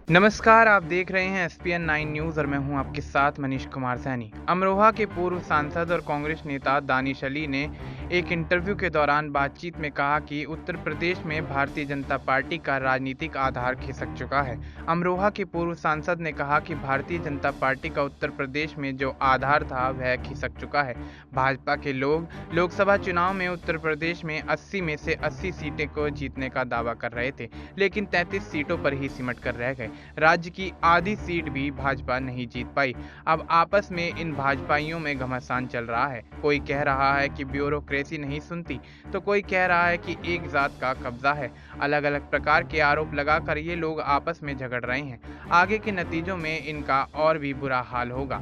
नमस्कार, आप देख रहे हैं एसपीएन 9 न्यूज़ और मैं हूं आपके साथ मनीष कुमार सैनी। अमरोहा के पूर्व सांसद और कांग्रेस नेता दानिश अली ने एक इंटरव्यू के दौरान बातचीत में कहा कि उत्तर प्रदेश में भारतीय जनता पार्टी का राजनीतिक आधार खिसक चुका है। अमरोहा के पूर्व सांसद ने कहा कि भारतीय जनता पार्टी का उत्तर प्रदेश में जो आधार था वह खिसक चुका है। भाजपा के लोग लोकसभा चुनाव में उत्तर प्रदेश में 80 में से 80 सीटें को जीतने का दावा कर रहे थे, लेकिन 33 सीटों पर ही सिमट कर रह गए। राज्य की आधी सीट भी भाजपा नहीं जीत पाई। अब आपस में इन भाजपाइयों में घमासान चल रहा है। कोई कह रहा है कि ब्यूरोक्रेसी नहीं सुनती, तो कोई कह रहा है कि एक जात का कब्जा है। अलग अलग प्रकार के आरोप लगाकर ये लोग आपस में झगड़ रहे हैं। आगे के नतीजों में इनका और भी बुरा हाल होगा।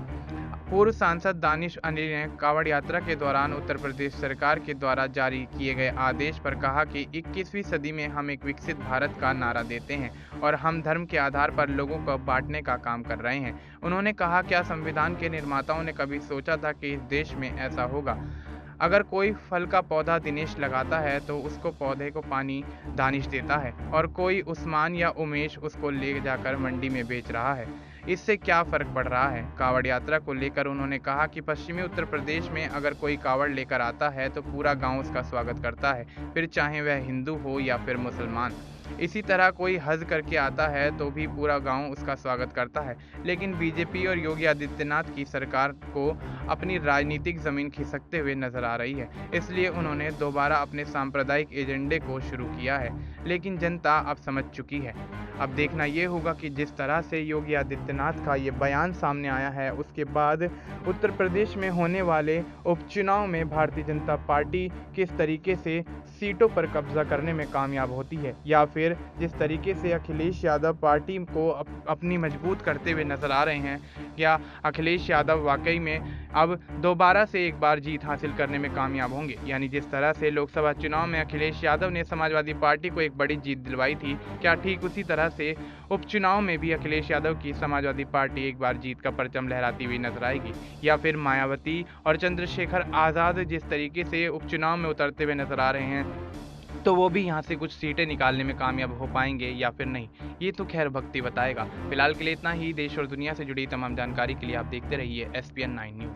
पूर्व सांसद दानिश अली ने कांवड़ यात्रा के दौरान उत्तर प्रदेश सरकार के द्वारा जारी किए गए आदेश पर कहा कि 21वीं सदी में हम एक विकसित भारत का नारा देते हैं और हम धर्म के आधार पर लोगों को बांटने का काम कर रहे हैं। उन्होंने कहा, क्या संविधान के निर्माताओं ने कभी सोचा था कि इस देश में ऐसा होगा? अगर कोई फल का पौधा दिनेश लगाता है तो उसको पौधे को पानी दानिश देता है और कोई उस्मान या उमेश उसको ले जाकर मंडी में बेच रहा है। इससे क्या फर्क पड़ रहा है? कांवड़ यात्रा को लेकर उन्होंने कहा कि पश्चिमी उत्तर प्रदेश में अगर कोई कांवड़ लेकर आता है तो पूरा गांव उसका स्वागत करता है, फिर चाहे वह हिंदू हो या फिर मुसलमान। इसी तरह कोई हज करके आता है तो भी पूरा गांव उसका स्वागत करता है। लेकिन बीजेपी और योगी आदित्यनाथ की सरकार को अपनी राजनीतिक जमीन खिसकते हुए नजर आ रही है, इसलिए उन्होंने दोबारा अपने सांप्रदायिक एजेंडे को शुरू किया है। लेकिन जनता अब समझ चुकी है। अब देखना ये होगा कि जिस तरह से योगी आदित्यनाथ का ये बयान सामने आया है, उसके बाद उत्तर प्रदेश में होने वाले उपचुनाव में भारतीय जनता पार्टी किस तरीके से सीटों पर कब्जा करने में कामयाब होती है, या फिर जिस तरीके से अखिलेश यादव पार्टी को अपनी मजबूत करते हुए नजर आ रहे हैं, क्या अखिलेश यादव वाकई में अब दोबारा से एक बार जीत हासिल करने में कामयाब होंगे। यानी जिस तरह से लोकसभा चुनाव में अखिलेश यादव ने समाजवादी पार्टी को एक बड़ी जीत दिलवाई थी, क्या ठीक उसी तरह से उपचुनाव में भी अखिलेश यादव की समाजवादी पार्टी एक बार जीत का परचम लहराती हुई नजर आएगी, या फिर मायावती और चंद्रशेखर आज़ाद जिस तरीके से उपचुनाव में उतरते हुए नजर आ रहे हैं, तो वो भी यहाँ से कुछ सीटें निकालने में कामयाब हो पाएंगे या फिर नहीं, ये तो खैर वक्त ही बताएगा। फिलहाल के लिए इतना ही। देश और दुनिया से जुड़ी तमाम जानकारी के लिए आप देखते रहिए एसपीएन 9 न्यूज़।